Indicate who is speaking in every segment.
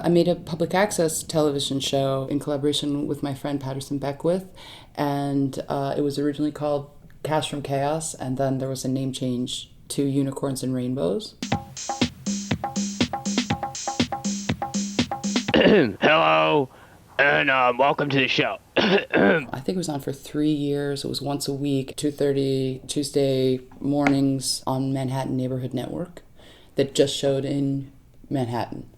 Speaker 1: I made a public access television show in collaboration with my friend Patterson Beckwith, and it was originally called Cash from Chaos, and then there was a name change to Unicorns and Rainbows.
Speaker 2: Hello, and welcome to the show.
Speaker 1: I think it was on for 3 years. It was once a week, 2:30 Tuesday mornings on Manhattan Neighborhood Network that just showed in Manhattan.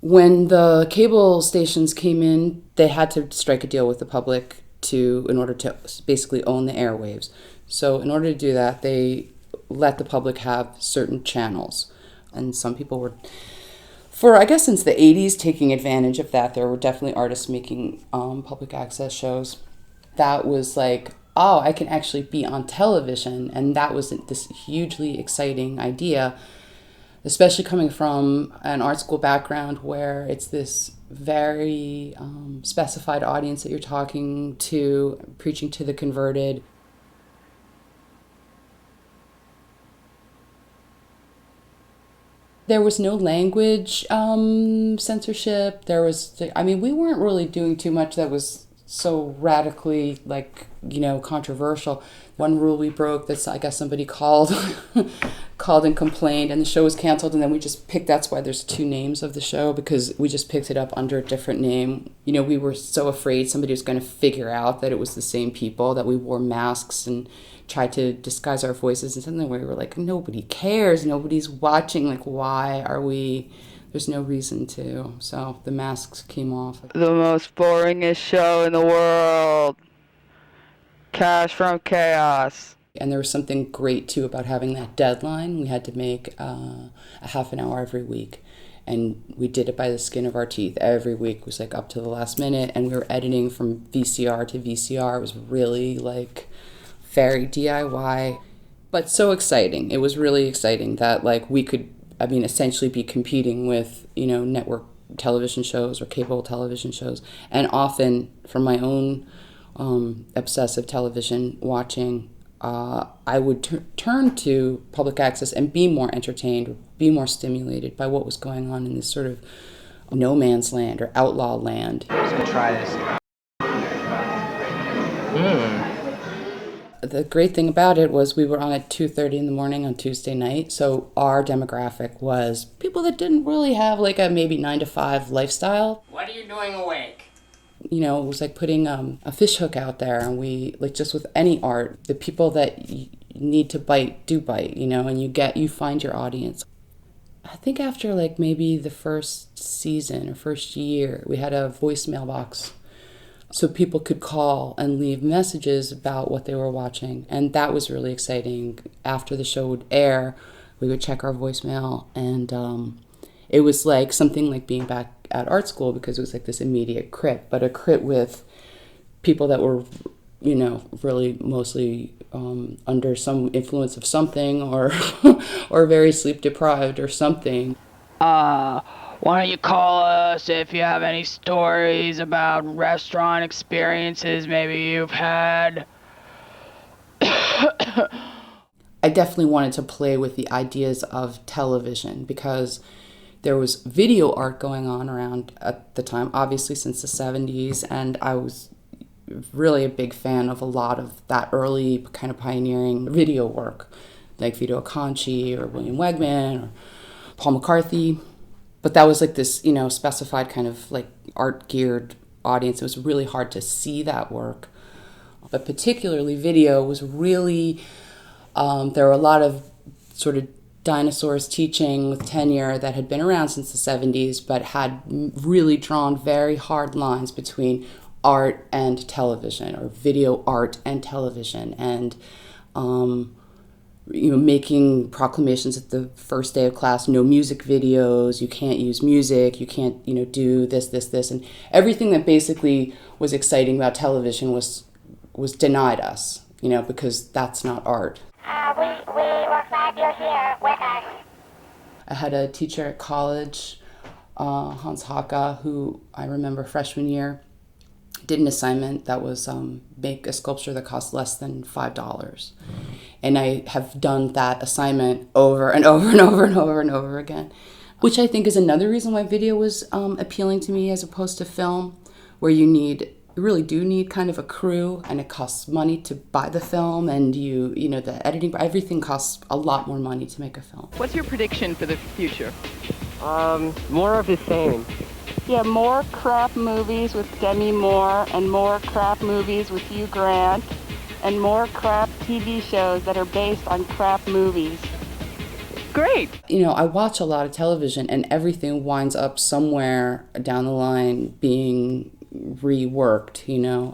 Speaker 1: When the cable stations came in, they had to strike a deal with the public in order to basically own the airwaves. So in order to do that, they let the public have certain channels. And some people were, I guess since the 80s, taking advantage of that. There were definitely artists making public access shows. That was like, oh, I can actually be on television. And that was this hugely exciting idea, especially coming from an art school background where it's this very specified audience that you're talking to, preaching to the converted. There was no language censorship. We weren't really doing too much that was so radically, controversial. One rule we broke that I guess somebody called and complained, and the show was canceled, and then we just picked, that's why there's 2 names of the show, because we just picked it up under a different name. We were so afraid somebody was going to figure out that it was the same people, that we wore masks and tried to disguise our voices, and suddenly we were like, nobody cares, nobody's watching, why are we... There's no reason to. So the masks came off.
Speaker 3: The most boringest show in the world. Cash from Chaos.
Speaker 1: And there was something great, too, about having that deadline. We had to make a half an hour every week. And we did it by the skin of our teeth. Every week it was up to the last minute. And we were editing from VCR to VCR. It was really very DIY. But so exciting. It was really exciting that we could... essentially be competing with, network television shows or cable television shows. And often from my own obsessive television watching, I would turn to public access and be more entertained, be more stimulated by what was going on in this sort of no man's land or outlaw land.
Speaker 2: I'm just going to try this.
Speaker 1: The great thing about it was we were on at 2:30 in the morning on Tuesday night, so our demographic was people that didn't really have a maybe 9-to-5 lifestyle.
Speaker 2: What are you doing awake?
Speaker 1: It was like putting a fish hook out there, and we, just with any art, the people that need to bite do bite, and you find your audience. I think after maybe the first season or first year, we had a voicemail box. So people could call and leave messages about what they were watching. And that was really exciting. After the show would air, we would check our voicemail. And it was something like being back at art school, because it was this immediate crit. But a crit with people that were, really mostly under some influence of something or or very sleep deprived or something.
Speaker 3: Why don't you call us if you have any stories about restaurant experiences maybe you've had?
Speaker 1: I definitely wanted to play with the ideas of television, because there was video art going on around at the time, obviously since the 70s, and I was really a big fan of a lot of that early kind of pioneering video work, like Vito Acconci or William Wegman or Paul McCarthy. But that was this, specified kind of art-geared audience. It was really hard to see that work. But particularly video was really, there were a lot of sort of dinosaurs teaching with tenure that had been around since the 70s, but had really drawn very hard lines between art and television, or video art and television. And, making proclamations at the first day of class, no music videos, you can't use music, you can't, do this. And everything that basically was exciting about television was denied us, because that's not art.
Speaker 4: We're glad you're here with us.
Speaker 1: I had a teacher at college, Hans Haka, who I remember freshman year, did an assignment that was make a sculpture that cost less than $5. And I have done that assignment over and over and over and over and over again. Which I think is another reason why video was appealing to me as opposed to film, where you really do need kind of a crew, and it costs money to buy the film, and the editing, everything costs a lot more money to make a film.
Speaker 5: What's your prediction for the future?
Speaker 6: More of the same.
Speaker 7: Yeah, more crap movies with Demi Moore, and more crap movies with Hugh Grant, and more crap TV shows that are based on crap movies.
Speaker 5: Great.
Speaker 1: I watch a lot of television, and everything winds up somewhere down the line being reworked,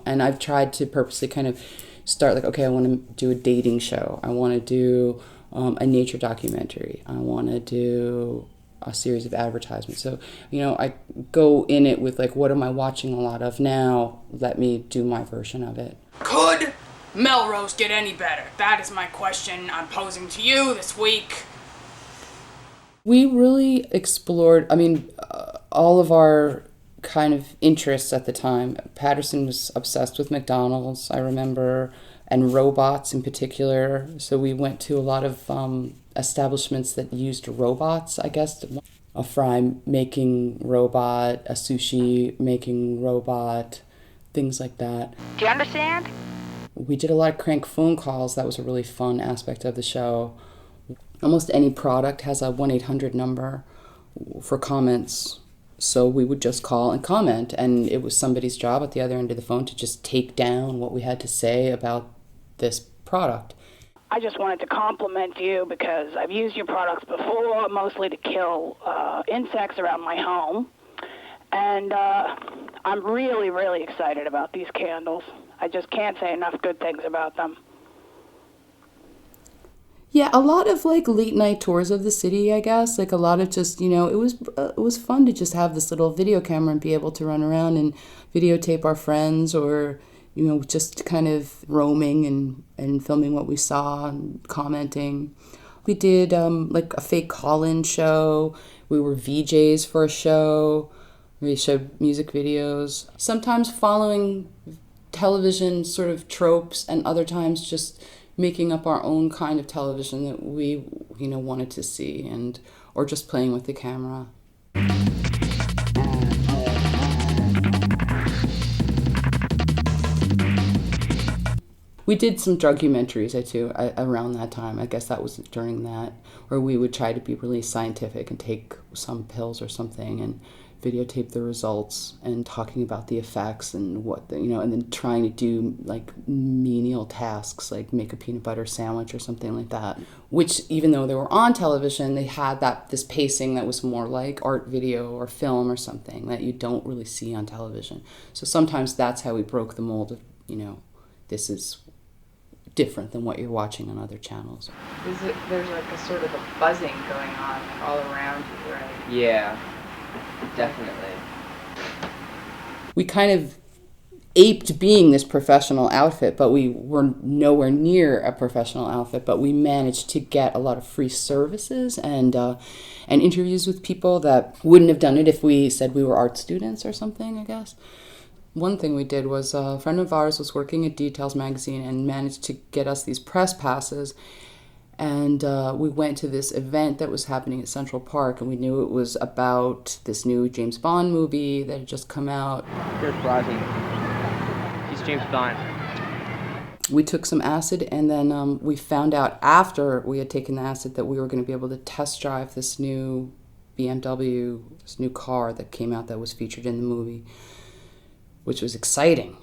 Speaker 1: and I've tried to purposely kind of start like, okay, I want to do a dating show. I want to do a nature documentary. I want to do a series of advertisements. So, I go in it with like, what am I watching a lot of now? Let me do my version of it.
Speaker 8: Could Melrose get any better? That is my question I'm posing to you this week.
Speaker 1: We really explored, all of our kind of interests at the time. Patterson was obsessed with McDonald's, I remember, and robots in particular. So we went to a lot of establishments that used robots, I guess. A fry making robot, a sushi making robot, things like that.
Speaker 4: Do you understand?
Speaker 1: We did a lot of crank phone calls. That was a really fun aspect of the show. Almost any product has a 1-800 number for comments. So we would just call and comment, and it was somebody's job at the other end of the phone to just take down what we had to say about this product.
Speaker 3: I just wanted to compliment you because I've used your products before, mostly to kill insects around my home. And I'm really, really excited about these candles. I just can't say enough good things about them.
Speaker 1: Yeah, a lot of like late night tours of the city, I guess. Like a lot of just, it was fun to just have this little video camera and be able to run around and videotape our friends, or, just kind of roaming and filming what we saw and commenting. We did like a fake call-in show. We were VJs for a show. We showed music videos. Sometimes following television sort of tropes, and other times just making up our own kind of television that we, wanted to see, or just playing with the camera. We did some documentaries, too, around that time. I guess that was during that, where we would try to be really scientific and take some pills or something and videotape the results and talking about the effects and and then trying to do like menial tasks like make a peanut butter sandwich or something like that, which even though they were on television, they had this pacing that was more like art video or film or something that you don't really see on television. So sometimes that's how we broke the mold of, this is different than what you're watching on other channels.
Speaker 5: There's like a sort of a buzzing going on all around you, right?
Speaker 6: Yeah, definitely.
Speaker 1: We kind of aped being this professional outfit, but we were nowhere near a professional outfit, but we managed to get a lot of free services and interviews with people that wouldn't have done it if we said we were art students or something, I guess. One thing we did was a friend of ours was working at Details magazine and managed to get us these press passes. And we went to this event that was happening at Central Park, and we knew it was about this new James Bond movie that had just come out.
Speaker 6: Pierce Brosnan. He's James Bond.
Speaker 1: We took some acid, and then we found out after we had taken the acid that we were going to be able to test drive this new BMW, this new car that came out that was featured in the movie, which was exciting.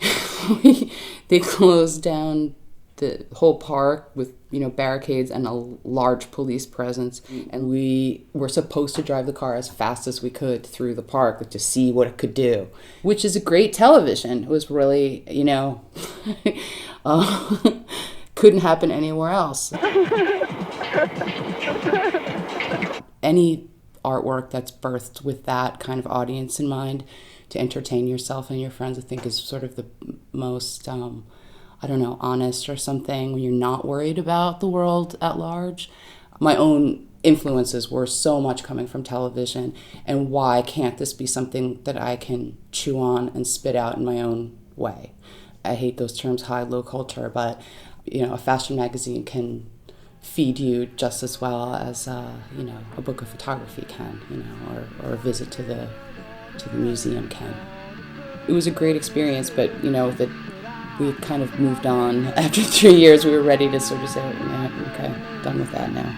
Speaker 1: They closed down the whole park with, barricades and a large police presence. And we were supposed to drive the car as fast as we could through the park to see what it could do, which is a great television. It was really, couldn't happen anywhere else. Any artwork that's birthed with that kind of audience in mind to entertain yourself and your friends, I think is sort of the most, honest or something, when you're not worried about the world at large. My own influences were so much coming from television, and why can't this be something that I can chew on and spit out in my own way? I hate those terms, high, low culture, but, a fashion magazine can feed you just as well as you know, a book of photography can, you know, or a visit to the museum can. It was a great experience, but you know that we kind of moved on after 3 years. We were ready to sort of say, yeah, okay, done with that now.